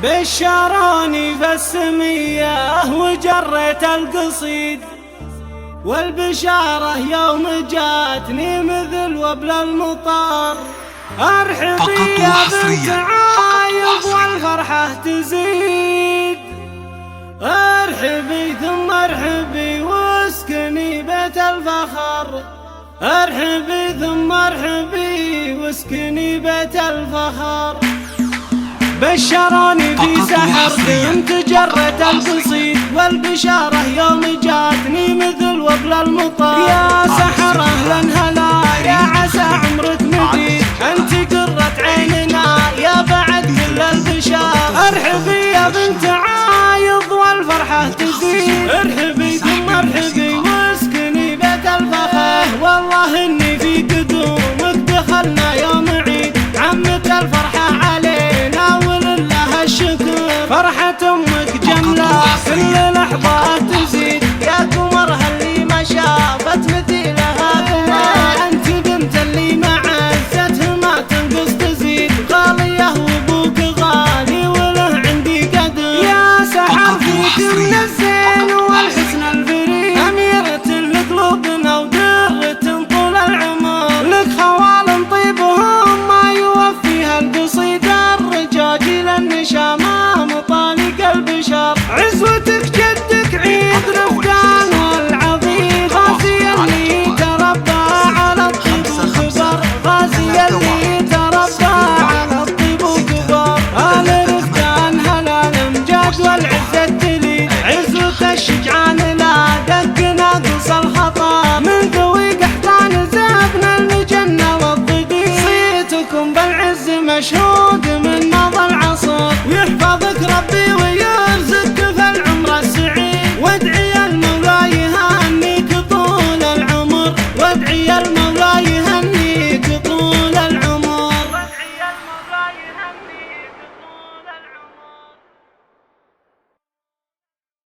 بشروني بالسمية وجريت القصيد، والبشارة يوم جاتني مثل وبل المطار. ارحبي يا بنت عايض والفرحة تزيد، ارحبي ثم ارحبي واسكني بيت الفخر، ارحبي ثم ارحبي واسكني بيت الفخر. بشروني في سحر كنت جريت القصيد، والبشارة يوم جاتني مثل وبل المطر. يا سحر اهلا هلا يا عسى عمرك مديد، انت قرة عيننا يا بعد كل البشار. ارحبي يا بنت عايض والفرحة تزيد، ارحبي ثم ارحبي واسكني بيت الفخر. والله اني في قدومك دخلنا يوم عيد، عمت الفرحة علينا ولله الشكر. فرحة امك جملة كل لحظة تزيد، يا قمرها اللي ما شافت مثيلها قمر. انت بنت اللي ما عزتها ما تنقص تزيد، غالية وابوك غالي وله عندي قدر. يا سحر فيك من الزين والحسن الفريد، أميرة لقلوبنا ودرة طول العمر. لك خوال طيبهم ما يوفيها القصيد، الرجاجيل النشامة مطالق البشر. عزوتك جدك عيد رفقان والعظيم، غازي اللي تربى على الطيب وكبر، غازي اللي تربى على الطيب وكبر. آل رفقان هلا الامجاد والعزة تليد، عزوة الشجعان لا دق ناقص الخطا. من ذوي قحطان زابنا المجنة والضبيب، صيتكم بالعز مشهود من